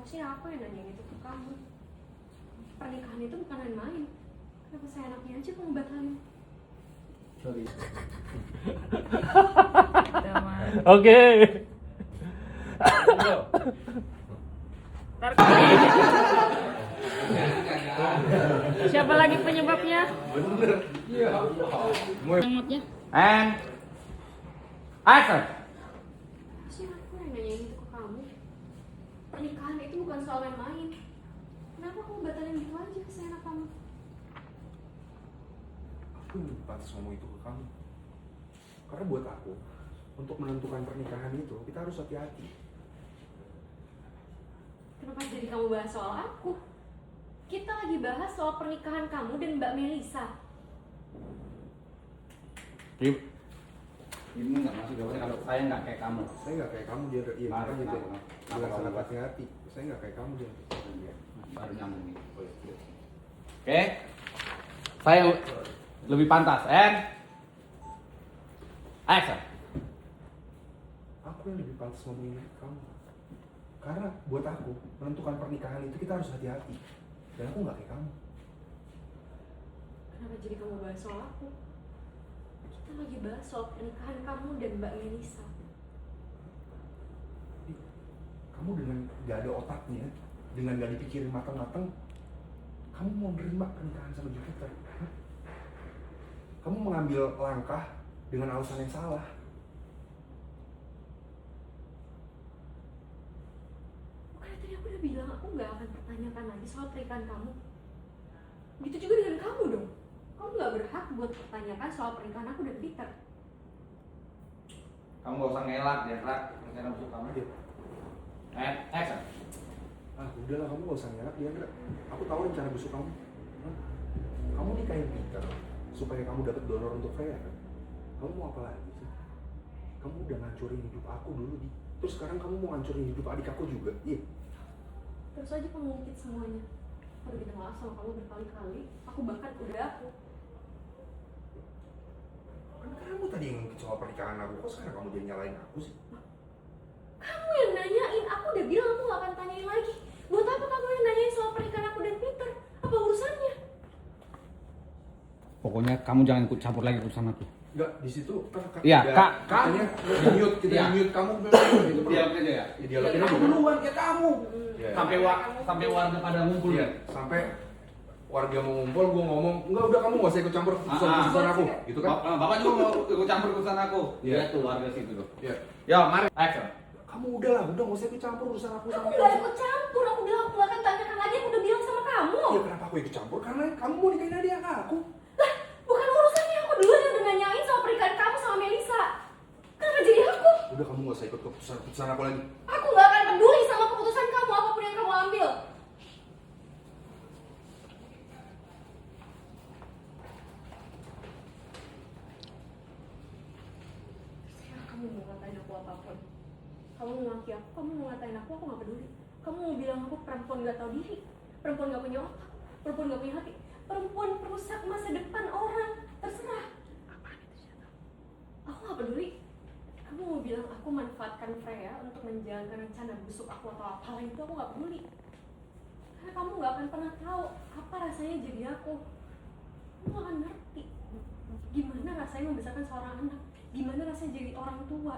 Harusnya aku yang nanya itu ke kamu. Pernikahan itu bukan main-main. Kenapa seenaknya aja kamu batalin? Sorry. Oke. Siapa lagi penyebabnya? Bener. Iya. Angotnya. And action. Harusnya aku yang nanya itu ke kamu. Pernikahan itu bukan soal main-main. Kenapa kamu batalin gitu aja seenak kamu? Aku yang pantas ngomong itu ke kamu. Karena buat aku, untuk menentukan pernikahan itu, kita harus hati-hati. Kenapa jadi kamu bahas soal aku? Kita lagi bahas soal pernikahan kamu dan Mbak Melisa. Ini nggak masuk jawabnya kalau saya nggak kayak kamu. Saya nggak kayak kamu, dia iya, Marah, makanya dia kenapa? bilang Kenapa sangat kamu? hati-hati. Saya nggak kayak kamu, dia. Baru nyambung nih. Oh, iya. Oke. Saya lebih pantas. And action. Aku yang lebih pantas ngomongin itu kamu. Karena buat aku, menentukan pernikahan itu kita harus hati-hati. Dan aku nggak kayak kamu. Kenapa jadi kamu bahas soal aku? Kita lagi bahas soal pernikahan kamu dan Mbak Melisa. Kamu dengan nggak ada otaknya, dengan nggak dipikirin matang-matang, kamu mau nerima pernikahan sama Jupiter. Hah? Kamu mengambil langkah dengan alasan yang salah. Bukannya tadi aku udah bilang aku nggak akan pertanyakan lagi soal pernikahan kamu. Gitu juga dengan kamu dong. Kamu nggak berhak buat pertanyakan soal pernikahan aku dan Peter. Kamu nggak usah ngelak ya, Rak. Rencana busuk kamu. Iya. And action. Ah, udahlah, kamu gak usah ngelak dia, Ndra. Aku tahu rencana busuk kamu. Hah? Kamu nikahin Peter supaya kamu dapat donor untuk Freya kan? Kamu mau apa lagi sih? Kamu udah ngancurin hidup aku dulu, Di. Terus sekarang kamu mau ngancurin hidup adik aku juga? Iya. Terus aja kamu ngungkit semuanya. Aku udah minta maaf sama kamu berkali-kali. Aku bahkan udah aku. Kan kamu tadi yang ngungkit soal pernikahan aku, kok sekarang kamu jadi nyalain aku sih? Kamu yang nanyain. Aku udah bilang aku gak akan tanyain lagi. Buat apa kamu yang nanyain soal pernikahan aku dan Peter? Apa urusannya? Pokoknya kamu jangan ikut campur lagi urusan aku. Enggak, di situ kan Iya, Kak. katanya di-mute, kita Iya. di-mute kamu belum itu Dialog aja ya. Ya, Ya, dialogin kamu aja. duluan ya kamu. Iya. Sampai warga pada ngumpul Iya, ya. sampai warga mau ngumpul, gue ngomong, enggak udah kamu gak usah ikut campur keputusan aku, gitu kan? Bapak juga mau ikut campur urusan aku. Iya. Iya tuh warga situ tuh. Iya. Ya, mari action. Kamu udahlah, udah gak usah ikut campur urusan aku Aku sama gak ikut campur. Aku bilang aku gak akan tanyakan lagi. Aku udah bilang sama kamu. Ya kenapa aku ikut campur? Karena kamu mau nikahin Nadia ke aku. Lah, bukan urusannya. Aku duluan yang udah nanyain soal pernikahan kamu sama Melisa. Kenapa jadi aku? Udah kamu gak usah ikut keputusan aku lagi. Aku gak akan peduli sama keputusan kamu apapun yang kamu ambil. Sekarang kamu mau ngatain aku apapun. Kamu mau maki aku, kamu mau ngatain aku gak peduli. Kamu mau bilang aku perempuan gak tahu diri, perempuan gak punya otak, perempuan gak punya hati, perempuan perusak masa depan orang. Terserah. Aku gak peduli. Kamu mau bilang aku manfaatkan Freya untuk menjalankan rencana busuk aku atau apalah itu, aku gak peduli. Karena kamu gak akan pernah tahu apa rasanya jadi aku. Kamu gak akan ngerti gimana rasanya membesarkan seorang anak, gimana rasanya jadi orang tua.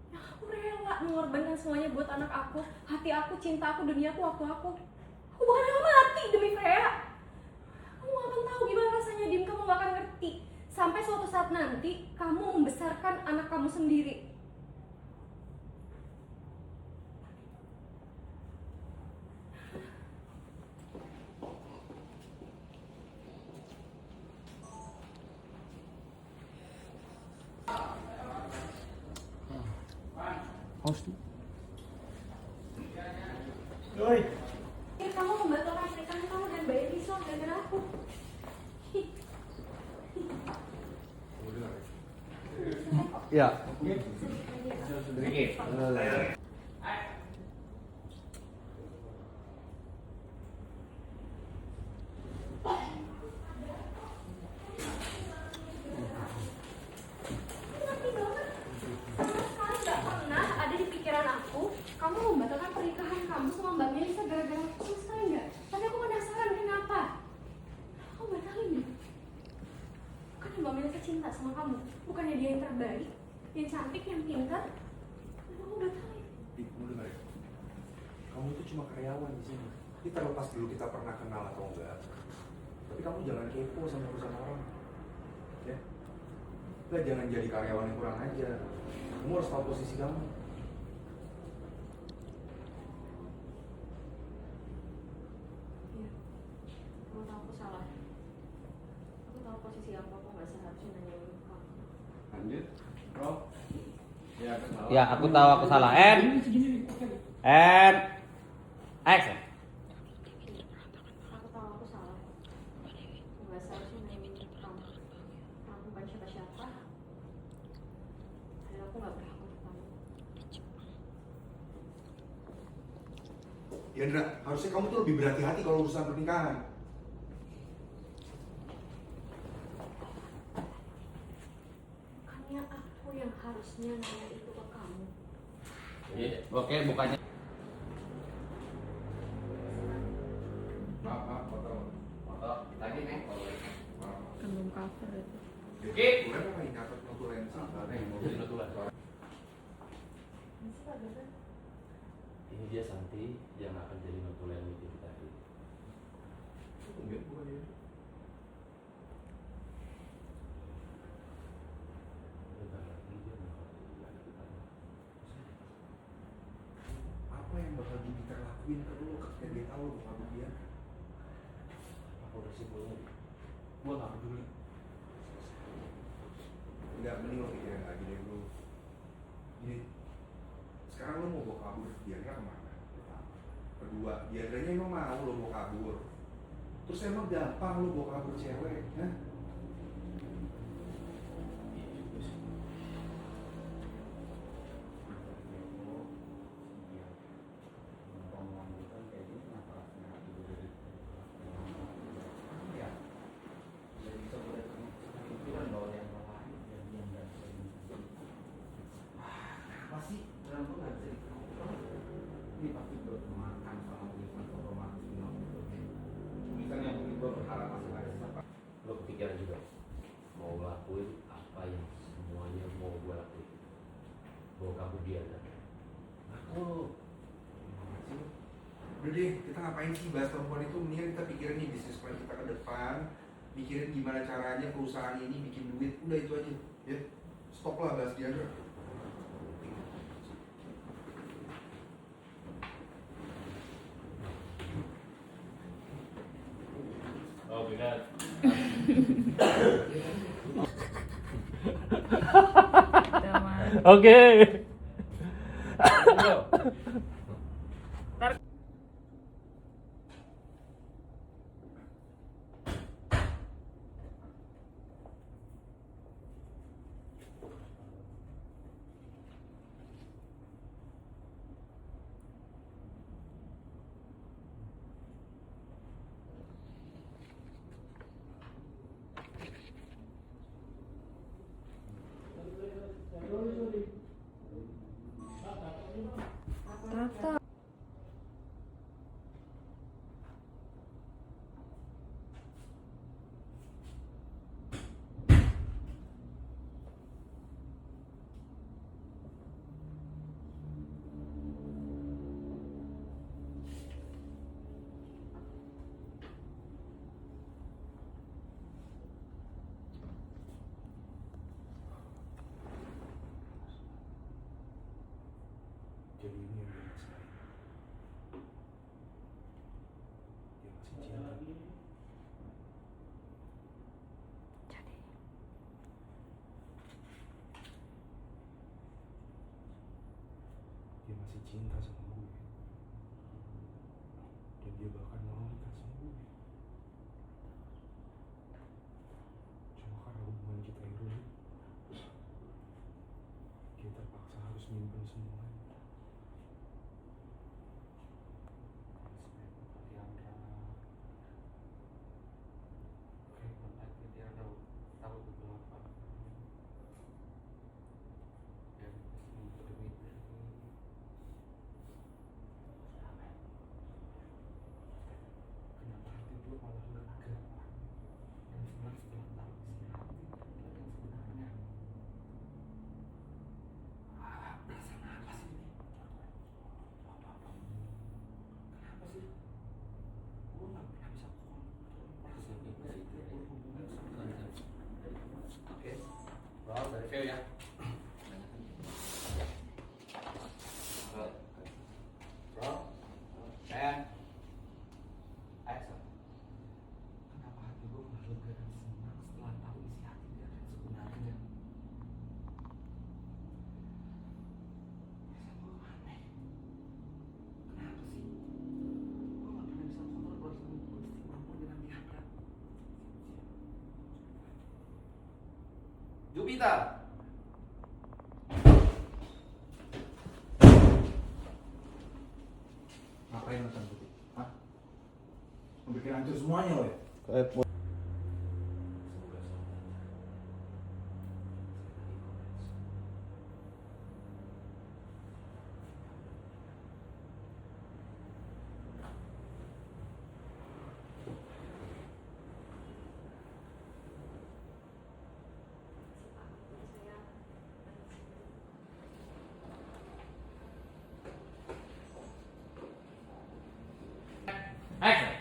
Ya, aku rela mengorbankan semuanya buat anak aku, hati aku, cinta aku, dunia aku, waktu aku. Aku bukan rela mati demi Freya. Kamu gak akan tahu gimana rasanya, Dim. Kamu gak akan ngerti. Sampai suatu saat nanti, kamu membesarkan anak kamu sendiri. Ya, kamu membatalkan pernikahan kamu dan bayar pisau gara-gara aku. Kamu dengar ya? Iya. Sedikit. Sedikit. Ngerti banget. Sama sekali gak pernah ada di pikiran aku kamu membatalkan yang baik, yang cantik, yang pintar. Dan aku batalin. Kamu dengar ya? Kamu itu cuma karyawan di sini. Ini terlepas dulu kita pernah kenal atau enggak. Tapi kamu jangan kepo sama urusan orang. Ya? Enggak, jangan jadi karyawan yang kurang ajar. Kamu harus tahu posisi kamu. Iya. Kamu tahu aku salah. Aku tahu posisi aku nggak seharusnya nanya kamu. Lanjut, bro. Ya, aku tahu aku salah. And action. Aku tahu aku salah. Aku nggak seharusnya nanya kamu. Kamu bukan siapa-siapa. Dan aku nggak berhak untuk kamu. Ya Indra, harusnya kamu tuh lebih berhati-hati kalau urusan pernikahan. Bukannya aku yang harusnya nanya itu ke kamu. Oke, bukannya. Maaf, foto. Lagi nih. Belum cover itu. Oke. Gue mau main nyatet notulensi. Mobil notulen. Masih Pak Gagan? Ini dia Santi yang akan jadi notulen meeting kita hari ini. Enggak, bukan dia. Bentar lagi dia bakal jadi kita. Apa yang bakal Jupiter lakuin ke lo ketika dia tahu lo bakal dia? Apa udah simpulnya? Gua gak peduli. Enggak, mending lo pikirin lagi deh lo. Gini, sekarang lo mau bawa kabur Diandra kemana? Kedua, Diandranya emang mau lo bawa kabur? Terus emang gampang lo bawa kabur cewek? Hah? Iya juga sih. Apa sih? Dalam tuh nggak bisa dikontrol. Ini pasti bermakan sama tulisan otomatis tulisan yang mungkin gue berharap masih ada siapa. Lo kepikiran juga mau ngelakuin apa yang semuanya mau gue lakuin. Bawa kabur dia kan. Aku Udah deh, kita ngapain sih bahas perempuan itu? Mendingan kita pikirin nih bisnis plan kita ke depan. Mikirin gimana caranya perusahaan ini bikin duit. Udah itu aja, ya. Stop lah bahas Diandra. Oh benar. Oke. Tata. Jadi ini yang dia rasain. Dia masih cinta. Dia masih cinta sama gue. Dan dia bahkan mau nikah sama gue. Cuma karena hubungan kita yang rumit, dia terpaksa harus nyimpen semuanya. Jupiter. Ngapain nonton putih? Hah? Mau bikin hancur semuanya lo ya? Semoga Action.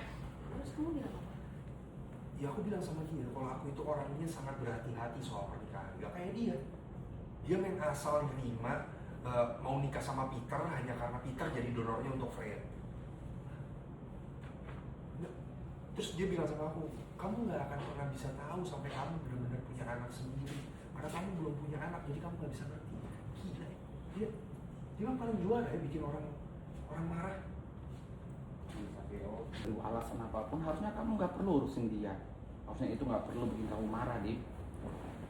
Terus kamu bilang apa? Ya aku bilang sama dia kalau aku itu orangnya sangat berhati-hati soal pernikahan. Gak kayak dia. Dia main asal nerima mau nikah sama Peter hanya karena Peter jadi donornya untuk Freya. Terus dia bilang sama aku, kamu nggak akan pernah bisa tahu sampai kamu benar-benar punya anak sendiri. Karena kamu belum punya anak, jadi kamu nggak bisa ngerti. Gila ya. Dia kan paling juara ya bikin orang marah. Aduh, alasan apapun harusnya kamu nggak perlu urusin dia. Harusnya itu nggak perlu bikin kamu marah, Dim.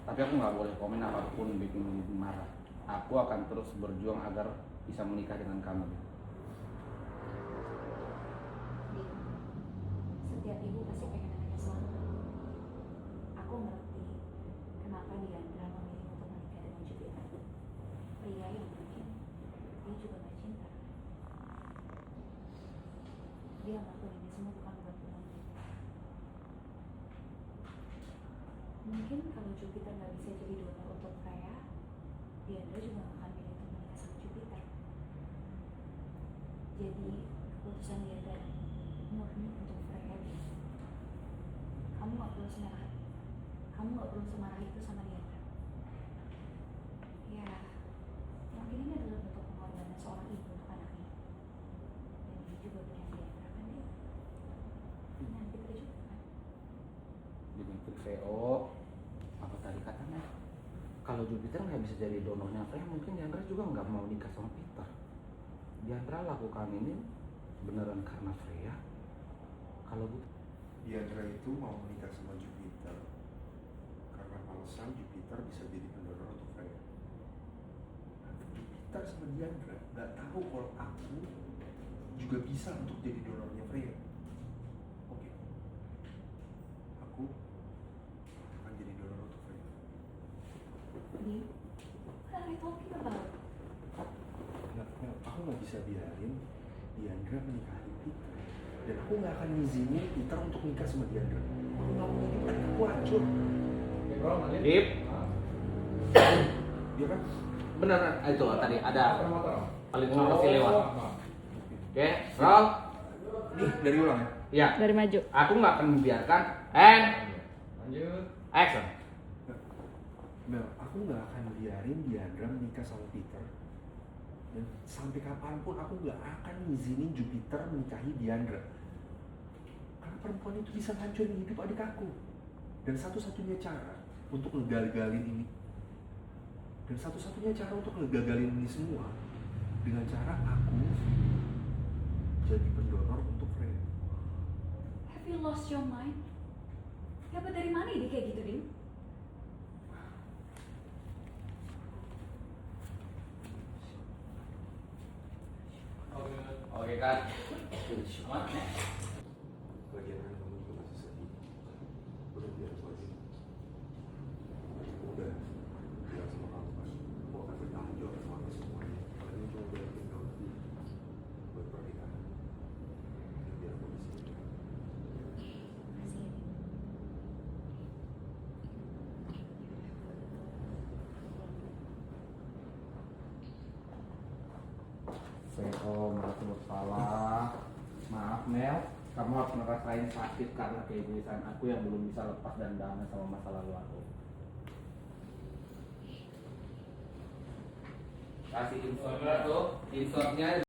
Tapi aku nggak boleh komen apapun bikin ibu marah. Aku akan terus berjuang agar bisa menikah dengan kamu, Dim. Setiap ibu pasti pengen anaknya selamat. Aku ngerti kenapa Diandra memilih untuk menikah dengan Jupiter. Pria yang mungkin dia juga gak cinta. Dia ngelakuin ini semua bukan buat uang. Mungkin kalau Jupiter gak bisa jadi donor untuk Freya, Diandra juga gak akan milih untuk menikah sama Jupiter. Jadi keputusan Diandra murni untuk Freya. Kamu gak perlu semarah. Kamu gak perlu semarah itu sama Diandra. Ya, mungkin ini adalah bentuk pengorbanan seorang ibu untuk anaknya. Dan dia juga punya Diandra kan dia. Punya Peter juga kan. Jupiter VO apa tadi katanya? Kalau Jupiter nggak bisa jadi donornya Freya, mungkin Diandra juga nggak mau nikah sama Peter. Diandra lakukan ini beneran karena Freya. Kalau Diandra itu mau menikah sama Jupiter karena alasan Jupiter bisa jadi pendonor untuk Freya. Jupiter sama Diandra nggak tahu kalau aku juga bisa untuk jadi donornya Freya. Oke, aku akan jadi donor untuk Freya. Dia, what are you talking about? Aku nggak bisa biarin Diandra menikahi Peter. Dan aku nggak akan ngizinin Peter untuk nikah sama Diandra. Aku nggak mau hidup aku hancur. Dip, Dia kan? beneran itu tadi ada paling pasti lewat. Oke, roll. Nih dari ulang ya. Ya, Dari maju. aku nggak akan membiarkan. And Lanjut. action. Mel, aku nggak akan biarin Diandra menikah sama Peter. Dan sampai kapanpun aku nggak akan ngizinin Jupiter menikahi Diandra. Karena perempuan itu bisa hancurin hidup adik aku. Dan satu-satunya cara untuk ngegagalin ini, dan satu-satunya cara untuk ngegagalin ini semua, dengan cara aku jadi pendonor untuk Freya. Have you lost your mind? Dapat dari mana ide kayak gitu, Dim? Oke kan. Lagian kan kamu juga masih sedih. Udah biar aku aja. Udah bilang sama kamu kan, aku akan bertanggung jawab sama semuanya. Kalian ini cuma biar tinggal nanti buat pernikahan. Dan biar aku di sini. Makasih ya, Dim. VO merasa bersalah. Maaf Mel, kamu harus ngerasain sakit karena keegoisan aku yang belum bisa lepas dan damai sama masa lalu aku. Kasih insertnya tuh, insertnya